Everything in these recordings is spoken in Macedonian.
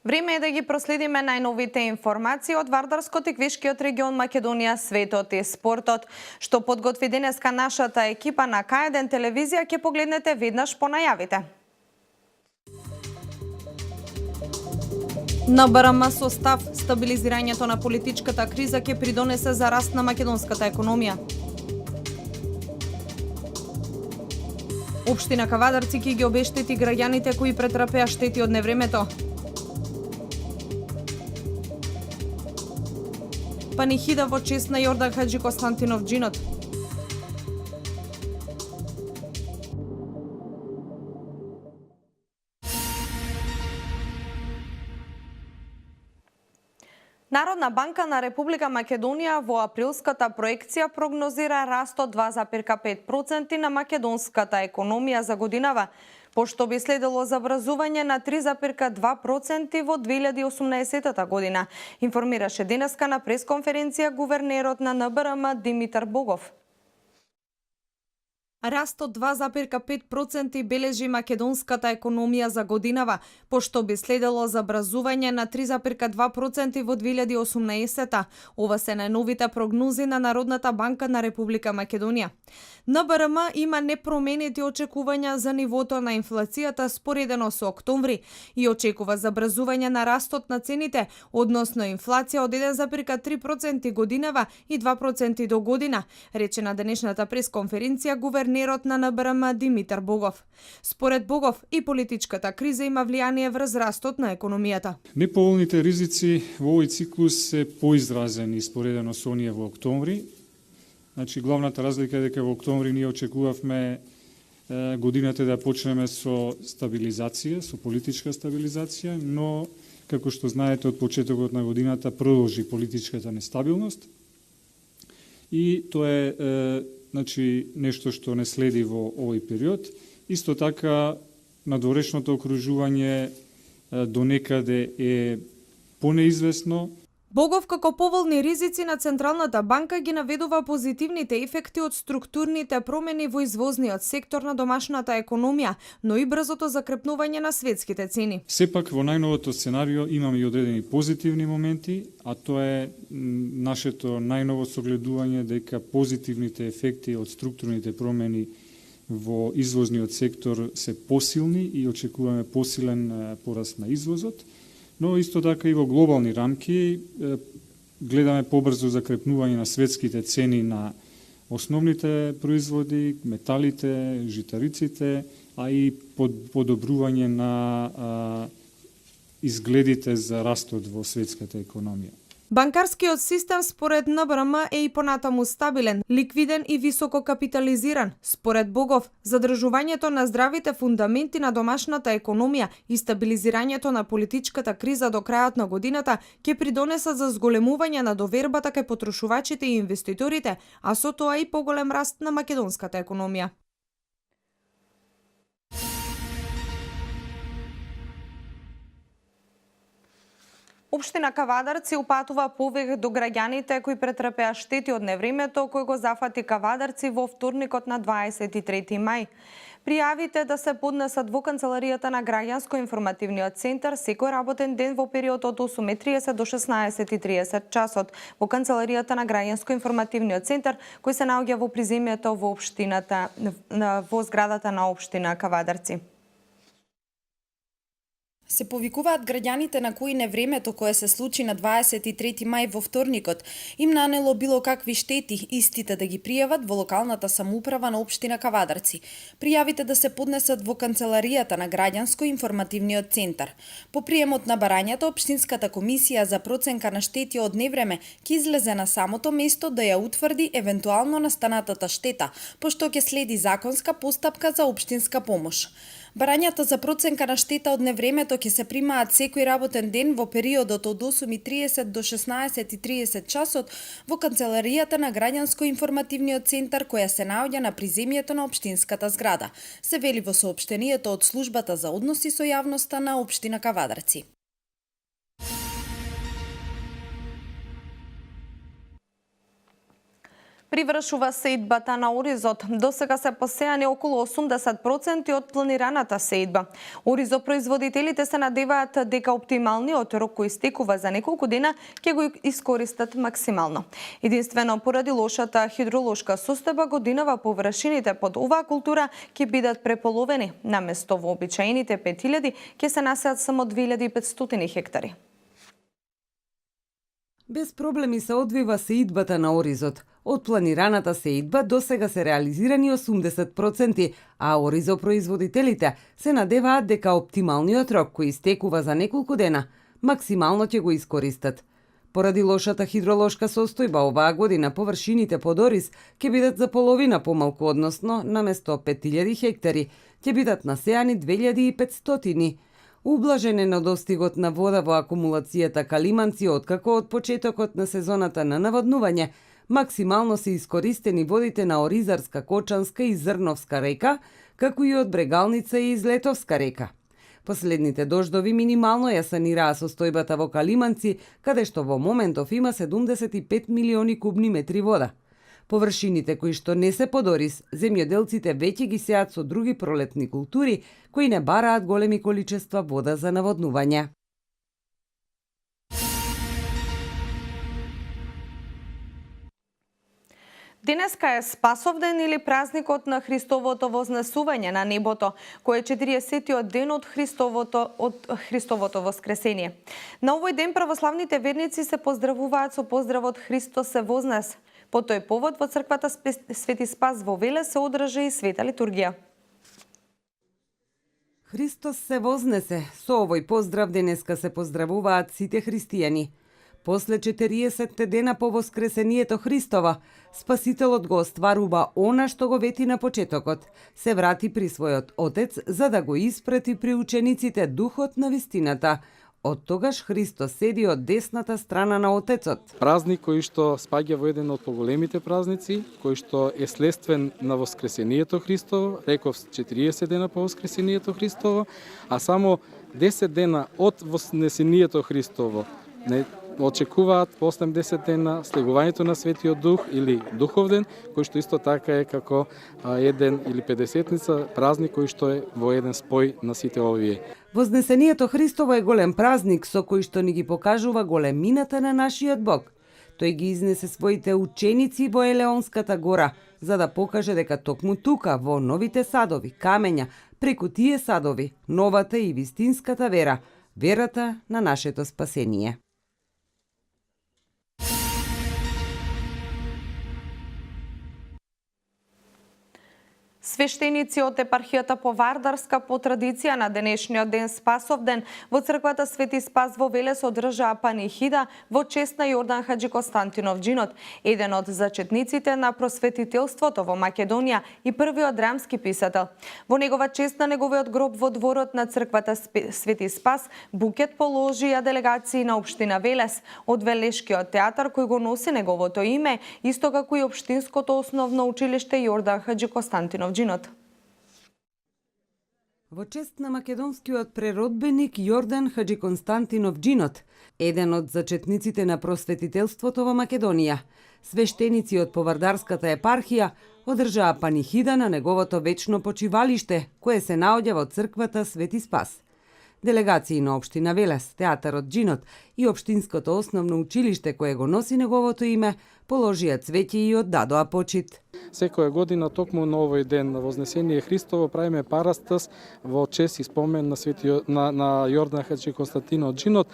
Време е да ги проследиме најновите информации од Вардарскот и Квишкиот регион Македонија, светот и спортот. Што подготви денеска нашата екипа на К1 телевизија ќе погледнете веднаш по најавите. На БРМ со став стабилизирањето на политичката криза ќе придонесе за раст на македонската економија. Општина Кавадарци ќе ги обештети граѓаните кои претрпеа штети од невремето. Панихида во чест на Јордан Хаџи Константинов Джинот. Народна банка на Република Македонија во априлската проекција прогнозира раст од 2,5% на македонската економија за годинава, пошто би следело забразување на 3,2% во 2018 година, информираше денеска на пресконференција гувернерот на НБРМ Димитар Богов. Раст од 2,5% бележи македонската економија за годинава, пошто би следело забразување на 3,2% во 2018. Ова се најновите прогнози на Народната банка на Република Македонија. НБРМ има непроменети очекувања за нивото на инфлацијата споредено со октомври и очекува забразување на растот на цените, односно инфлација од 1,3% годинава и 2% до година, рече на денешната пресконференција гувернерот на НБРМ Димитар Богов. Според Богов и политичката криза има влијание врз растот на економијата. Неповолните ризици во овој циклус се поизразени споредено со оние во октомври. Значи, главната разлика е дека во октомври ние очекувавме годината да почнеме со стабилизација, со политичка стабилизација, но, како што знаете, од почетокот на годината продолжи политичката нестабилност и тоа е значи, нешто што не следи во овој период. Исто така, надворешното окружување до некаде е понеизвестно. Богов како поволни ризици на Централната банка ги наведува позитивните ефекти од структурните промени во извозниот сектор на домашната економија, но и брзото закрепнување на светските цени. Сепак во најновото сценарио имаме и одредени позитивни моменти, а тоа е нашето најново согледување дека позитивните ефекти од структурните промени во извозниот сектор се посилни и очекуваме посилен пораст на извозот. Но исто така и во глобални рамки гледаме побрзо закрепнување на светските цени на основните производи, металите, житариците, а и подобрување на изгледите за растот во светската економија. Банкарскиот систем според НБРМ е и понатаму стабилен, ликвиден и високо капитализиран. Според Богов, задржувањето на здравите фундаменти на домашната економија и стабилизирањето на политичката криза до крајот на годината ќе придонесат за зголемување на довербата кај потрошувачите и инвеститорите, а со тоа и поголем раст на македонската економија. Општина Кавадарци упатува повеќе до граѓаните кои претрпеа штети од невремето кој го зафати Кавадарци во вторникот на 23 мај. Пријавите да се поднесат во канцеларијата на Граѓанско-информативниот центар секој работен ден во период од 8:30 до 16:30 часот во канцеларијата на Граѓанско-информативниот центар кој се наоѓа во приземјето во општината во зградата на општина Кавадарци. Се повикуваат граѓаните на кои невремето кое се случи на 23 мај во вторникот им нанело било какви штети, истите да ги пријават во локалната самоуправа на општина Кавадарци. Пријавите да се поднесат во канцеларијата на Граѓанско-информативниот центар. По приемот на барањата, општинската комисија за проценка на штети од невреме ќе излезе на самото место да ја утврди евентуално настанатата штета, пошто ќе следи законска постапка за општинска помош. Барањата за проценка на штета од невремето ќе се примаат секој работен ден во периодот од 8:30 до 16:30 часот во канцеларијата на Граѓанско-информативниот центар која се наоѓа на приземјето на општинската зграда, се вели во соопштението од службата за односи со јавноста на општина Кавадарци. Привршува сеидбата на оризот. Досега се посејани околу 80% од планираната сеидба. Оризопроизводителите се надеваат дека оптималниот рок кој истекува за неколку дена ќе го искористат максимално. Единствено поради лошата хидролошка состојба годинава површините под оваа култура ќе бидат преполовени. Наместо вообичаените 5000 ќе се насеат само 2500 хектари. Без проблеми се одвива сеидбата на оризот. Од планираната сеидба досега се реализирани 80%, а оризопроизводителите се надеваат дека оптималниот рок кој истекува за неколку дена максимално ќе го искористат. Поради лошата хидролошка состојба оваа година површините под ориз ќе бидат за половина помалку, односно наместо 5000 хектари ќе бидат насеани 2500. Ублажен е недостигот на вода во акумулацијата Калиманци откако од почетокот на сезоната на наводнување максимално се искористени водите на Оризарска, Кочанска и Зрновска река, како и од Брегалница и Излетовска река. Последните дождови минимално ја санираа состојбата во Калиманци, каде што во моментов има 75 милиони кубни метри вода. Површините кои што не се под ориз, земјоделците веќе ги сеат со други пролетни култури кои не бараат големи количества вода за наводнување. Денеска е Спасовден или празникот на Христовото вознесување на небото, кој е 40-тиот ден од Христовото воскресение. На овој ден православните верници се поздравуваат со поздравот Христос се вознес. По тој повод во црквата Свети Спас во Велес се одржа и света литургија. Христос се вознесе. Со овој поздрав денеска се поздравуваат сите христијани. После 40 дена по воскресението Христова, Спасителот го остварува она што го вети на почетокот. Се врати при својот Отец за да го испрати при учениците духот на вистината. Од тогаш Христос седи од десната страна на Отецот. Празник кој што спаѓа во еден од поголемите празници, кој што е следствен на воскресението Христово, реков 40 дена по воскресението Христово, а само 10 дена од вознесението Христово не очекуваат по 80 дена слегувањето на Светиот Дух или Духовден, кој што исто така е како еден или 50-ница празник кој што е во еден спој на сите овие. Вознесението Христово е голем празник со кој што ни ги покажува големината на нашиот Бог. Тој ги изнесе своите ученици во Елеонската гора, за да покаже дека токму тука, во новите садови, камења, преку тие садови, новата и вистинската вера, верата на нашето спасение. Свештеници од епархијата Повардарска по традиција на денешниот ден Спасовден во црквата Свети Спас во Велес одржаа панихида во чест на Јордан Хаджи Константинов Џинот, еден од зачетниците на просветителството во Македонија и првиот рамски писател. Во негова чест на неговиот гроб во дворот на црквата Свети Спас букет положија делегации на општина Велес од Велешкиот театар кој го носи неговото име, исто како и општинското основно училиште Јордан Хаджи Константинов Џинот. Во чест на македонскиот преродбеник Јордан Хаджи Константинов Џинот, еден од зачетниците на просветителството во Македонија, свештеници од Повардарската епархија одржаа панихида на неговото вечно почивалиште, кое се наоѓа во црквата Свети Спас. Делегации на општина Велес, театарот Џинот и општинското основно училиште кое го носи неговото име положија цвеќе и оддадоа почит. Секоја година токму на овој ден на Вознесение Христово правиме парастас во чест и спомен на Јордан Хаджи Константинов Џинот.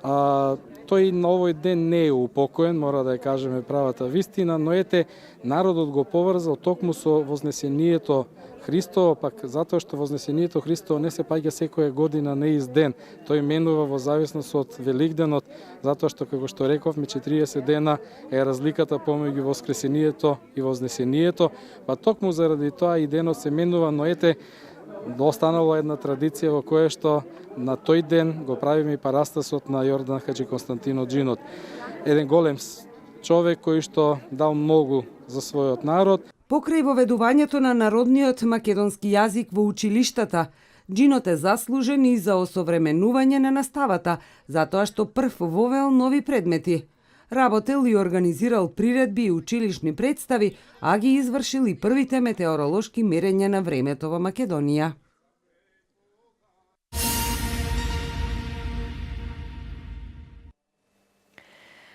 Тој на овој ден не е упокоен, мора да ја кажеме правата вистина, но ете народот го поврзал токму со Вознесението Христово, пак затоа што Вознесението Христово не се паѓа секоја година на ист ден. Тој менува во зависност од Великденот, затоа што, како што рековме, 40 дена е разликата помеѓу Воскресението и Вознесението, па токму заради тоа и денот се менува, но ете останала една традиција во која што на тој ден го правиме и парастасот на Јордан Хаджиконстантино Џинот. Еден голем човек кој што дал многу за својот народ. Покрај воведувањето на народниот македонски јазик во училиштата, Џинот е заслужен и за осовременување на наставата, затоа што прв вовел нови предмети. Работел и организирал приредби и училишни представи, а ги извршил и првите метеоролошки мерења на времето во Македонија.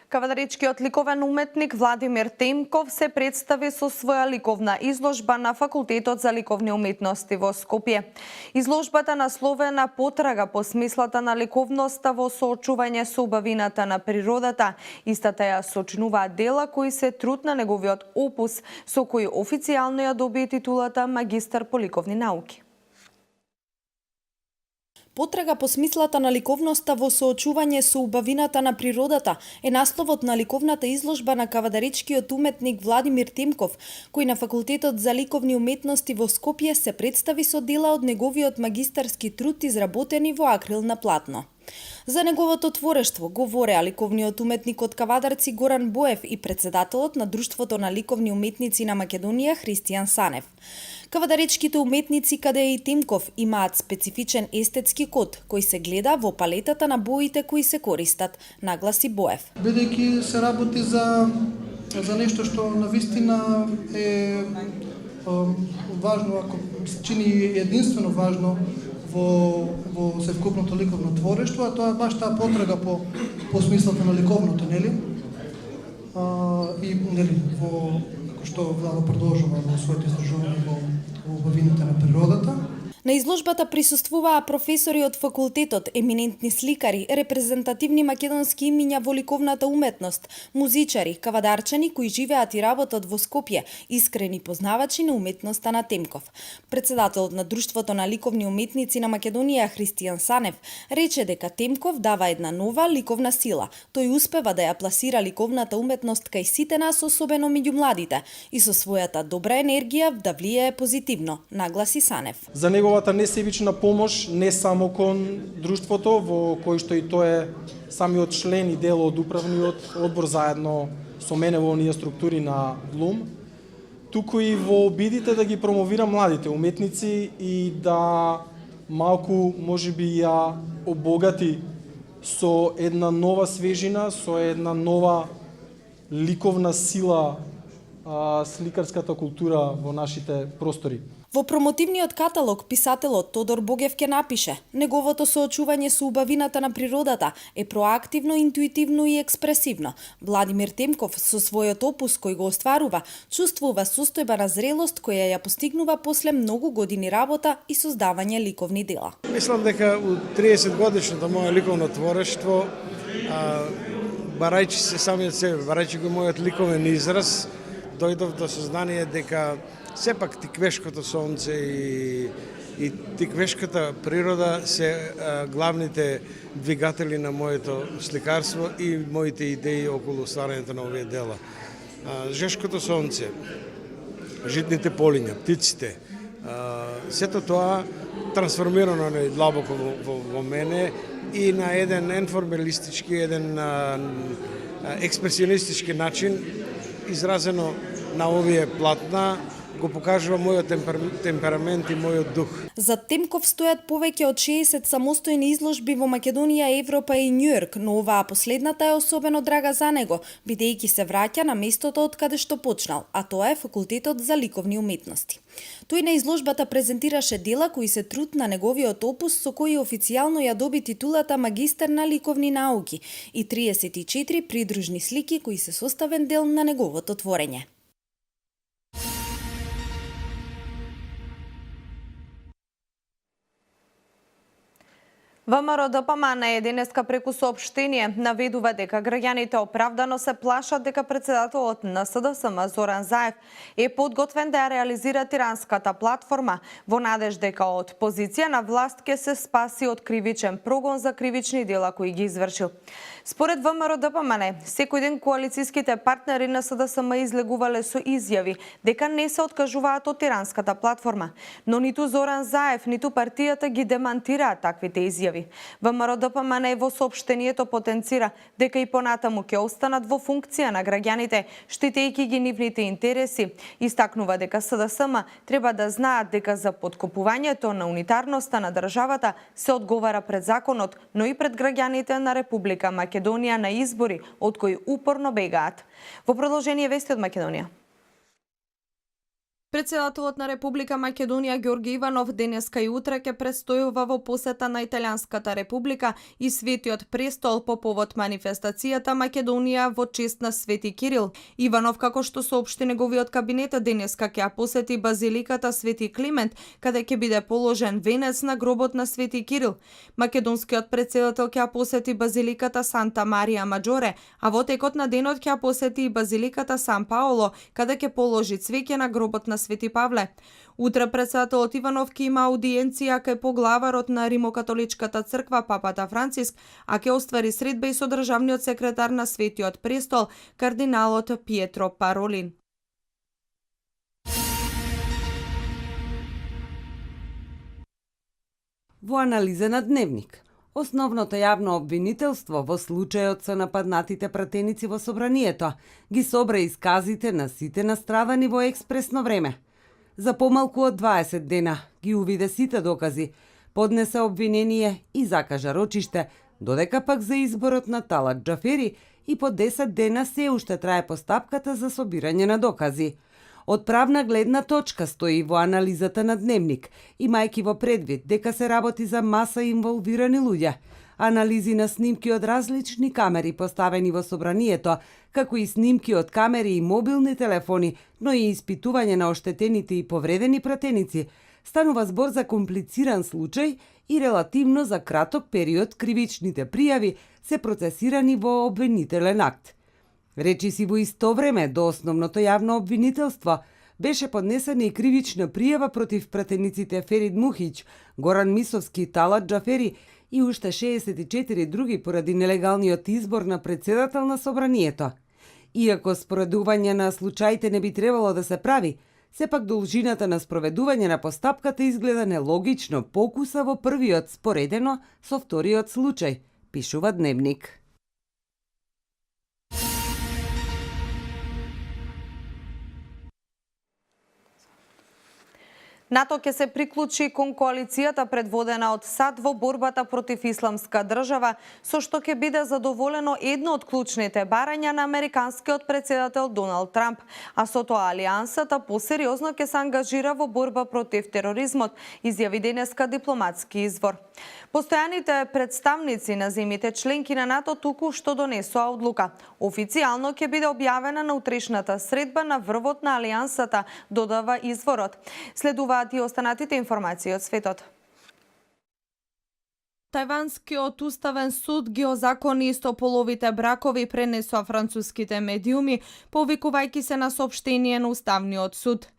Кавадаричкиот ликовен уметник Владимир Темков се представи со своја ликовна изложба на Факултетот за ликовни уметности во Скопје. Изложбата насловена "Потрага по смислата на ликовноста во соочување со убавината на природата". Истата ја сочинуваат дела кои се труд на неговиот опус, со кој официјално ја добие титулата магистар по ликовни науки. Потрага по смислата на ликовноста во соочување со убавината на природата е насловот на ликовната изложба на кавадаричкиот уметник Владимир Темков, кој на Факултетот за ликовни уметности во Скопје се представи со дела од неговиот магистарски труд изработени во акрил на платно. За неговото творештво говореа ликовниот уметник од Кавадарци Горан Боев и председателот на Друштвото на ликовни уметници на Македонија Христијан Санев. Кавадаричките уметници, каде и Темков, имаат специфичен естетски код, кој се гледа во палетата на боите кои се користат, нагласи Боев. Бидејќи се работи за нешто што навистина е важно, ако се чини единствено важно во севкупното ликовно творештво, а тоа е баш таа потрага по смислата на ликовното, нели? И нели во што Владо продолжува во своите изложувања во убавините на природата. На изложбата присуствуваа професори од факултетот, еминентни сликари, репрезентативни македонски имиња во ликовната уметност, музичари, кавадарчани кои живеат и работат во Скопје, искрени познавачи на уметноста на Темков. Председателот на Друштвото на ликовни уметници на Македонија Христијан Санев рече дека Темков дава една нова ликовна сила. Тој успева да ја пласира ликовната уметност кај сите нас, особено меѓу младите, и со својата добра енергија да влијае позитивно, нагласи Санев. За неговата несебична помош не само кон друштвото, во кој што и тој е самиот член и дел од управниот одбор заедно со мене во оние структури на ЛУМ, туку и во обидите да ги промовира младите уметници и да малку можеби ја обогати со една нова свежина, со една нова ликовна сила сликарската култура во нашите простори. Во промотивниот каталог писателот Тодор Богев ќе напише: неговото соочување со убавината на природата е проактивно, интуитивно и експресивно. Владимир Темков со својот опус кој го остварува, чувствува состојба на зрелост која ја постигнува после многу години работа и создавање ликовни дела. Мислам дека у 30 годишното моје ликовно творештво, барајќи се самиот себе, барајќи го мојот ликовен израз, дојдов до сознание дека сепак тиквешкото сонце и тиквешката природа се главните двигатели на моето сликарство и моите идеи околу стварањето на овие дела. Жешкото сонце, житните полиња, птиците, сето тоа трансформирано длабоко во мене и на еден енформалистички, еден експресионистички начин, изразено на овие платна, го покажува мојот темперамент и мојот дух. За Темков стојат повеќе од 60 самостојни изложби во Македонија, Европа и Њујорк, но оваа последната е особено драга за него, бидејќи се враќа на местото од каде што почнал, а тоа е Факултетот за ликовни уметности. Тој на изложбата презентираше дела кои се труд на неговиот опус, со кој официјално ја доби титулата магистар на ликовни науки и 34 придружни слики кои се составен дел на неговото творење. ВМРО ДПМН денеска преку соопштение наведува дека граѓаните оправдано се плашат дека председателот на СДСМ Зоран Заев е подготвен да ја реализира тиранската платформа во надеж дека од позиција на власт ќе се спаси од кривичен прогон за кривични дела кои ги извршил. Според ВМРО ДПМН, секој ден коалицијските партнери на СДСМ излегувале со изјави дека не се откажуваат од тиранската платформа, но ниту Зоран Заев, ниту партијата ги демантираат таквите изјави. ВМРО ДПМН во соопштението потенцира дека и понатаму ќе останат во функција на граѓаните, штитејќи ги нивните интереси. Истакнува дека СДСМ треба да знаат дека за подкопувањето на унитарноста на државата се одговара пред законот, но и пред граѓаните на Република Македонија на избори, од кои упорно бегаат. Во продолжение вести од Македонија. Председателот на Република Македонија Ѓорги Иванов денеска и утре ќе престојува во посета на Италијанската република и Светиот престол по повод манифестацијата Македонија во чест на Свети Кирил. Иванов, како што соопшти неговиот кабинет, денеска ќе посети базиликата Свети Климент, каде ќе биде положен венец на гробот на Свети Кирил. Македонскиот председател ќе посети базиликата Санта Марија Маџоре, а во текот на денот ќе посети и базиликата Сан Паоло, каде ќе положи цвеќе на гробот на Свети Павле. Утре председателот Иванов ќе има аудиенција кај поглаварот на Римокатоличката црква папата Франциск, а ќе оствари средба и со државниот секретар на Светиот престол, кардиналот Пиетро Паролин. Во анализа на Дневник. Основното јавно обвинителство во случајот со нападнатите пратеници во собранието ги собра исказите на сите настрадани во експресно време. За помалку од 20 дена ги увиде сите докази, поднесе обвинение и закажа рочиште, додека пак за изборот на Талат Џафери и по 10 дена се уште трае постапката за собирање на докази. Од правна гледна точка стои во анализата на Дневник, имајќи во предвид дека се работи за маса инволвирани луѓе, анализи на снимки од различни камери поставени во собранието, како и снимки од камери и мобилни телефони, но и испитување на оштетените и повредени пратеници, станува збор за комплициран случај и релативно за краток период кривичните пријави се процесирани во обвинителен акт. Речи си во исто време до основното јавно обвинителство беше поднесена и кривична пријава против пратениците Ферид Мухиќ, Горан Мисовски, Талат Џафери и уште 64 други поради нелегалниот избор на председател на собранието. Иако споредување на случаите не би требало да се прави, сепак должината на спроведување на постапката изгледа нелогично покуса во првиот споредено со вториот случај, пишува Дневник. НАТО ќе се приклучи кон коалицијата предводена од САД во борбата против исламска држава, со што ќе биде задоволено едно од клучните барања на американскиот председател Доналд Трамп, а со тоа алијансата посериозно ќе се ангажира во борба против тероризмот, изјави денеска дипломатски извор. Постојаните представници на земјите членки на НАТО туку што донесоа одлука. Официјално ќе биде објавена на утрешната средба на врвот на алијансата, додава изворот. Следуваат и останатите информации од светот. Тајванскиот уставен суд ги озакони истополовите бракови, пренесоа француските медиуми, повикувајќи се на соопштение на Уставниот суд.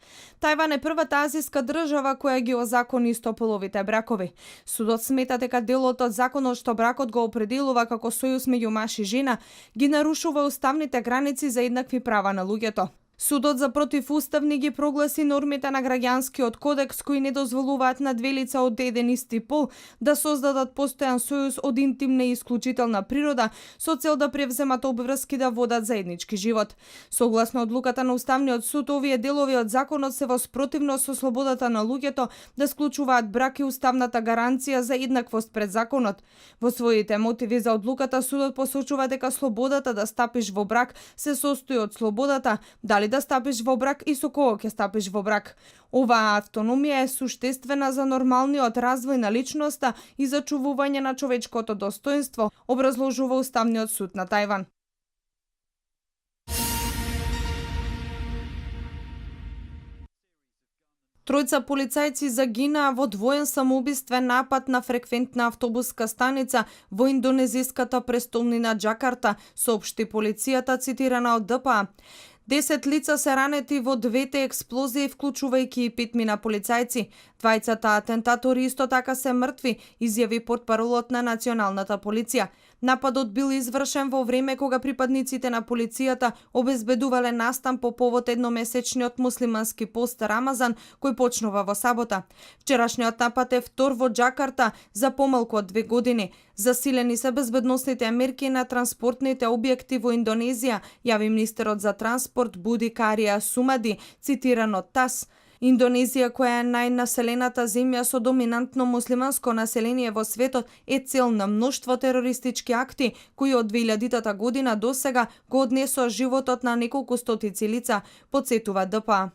Тајван е првата азиска држава која ги озакони истополовите бракови. Судот смета дека делот од законот што бракот го определува како сојуз меѓу маж и жена ги нарушува уставните граници за еднакви права на луѓето. Судот за противуставни ги прогласи нормите на граѓанскиот кодекс кои не дозволуваат на две лица од еден исти пол да создадат постојан сојуз од интимна и исклучителна природа со цел да превземат обврски да водат заеднички живот. Согласно одлуката на Уставниот суд, овие делови од законот се во спротивност со слободата на луѓето да склучуваат брак и уставната гаранција за еднаквост пред законот. Во своите мотиви за одлуката судот посочува дека слободата да стапиш во брак се состои од слободата дали да стапиш во брак и со кого ќе стапиш во брак. Оваа автономија е суштествена за нормалниот развој на личноста и за чувување на човечкото достоинство, образложува Уставниот суд на Тајван. Тројца полицајци загинаа во двоен самоубиствен напад на фреквентна автобуска станица во индонезиската престолнина Џакарта, соопшти полицијата цитирана од ДПА. 10 лица се ранети во двете експлозии, вклучувајќи и 5 полицајци. Двајцата атентатори исто така се мртви, изјави портпаролот на националната полиција. Нападот бил извршен во време кога припадниците на полицијата обезбедувале настан по повод едномесечниот муслимански пост Рамазан, кој почнува во сабота. Вчерашниот напад е втор во Џакарта за помалку од 2 години. Засилени се безбедносните мерки на транспортните објекти во Индонезија, јави министерот за транспорт Буди Карија Сумади, цитиран од ТАС. Индонезија, која е најнаселената земја со доминантно муслиманско население во светот, е цел на мноштво терористички акти, кои од 2000 година до сега го однесоа животот на неколку стотици лица, потсетува ДПА.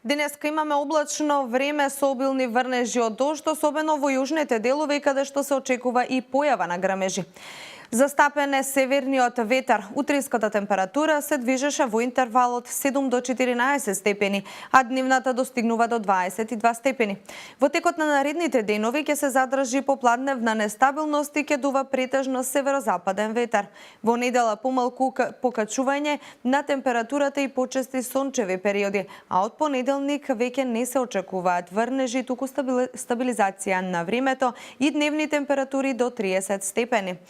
Денеска имаме облачно време со обилни врнежи од дожд, особено во јужните делови, каде што се очекува и појава на грмежи. Застапен е северниот ветар. Утринската температура се движеше во интервал од 7 до 14 степени, а дневната достигнува до 22 степени. Во текот на наредните денови ќе се задржи попладневна нестабилност и ќе дува претежно северозападен ветар. Во недела помалку покачување на температурата и почести сончеви периоди, а од понеделник веќе не се очекуваат врнежи, туку стабилизација на времето и дневни температури до 30 степени.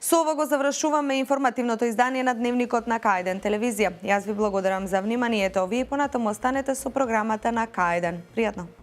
Со ова го завршуваме информативното издание на Дневникот на К1 телевизија. Јас ви благодарам за вниманието. Вие понатаму останете со програмата на К1. Пријатно!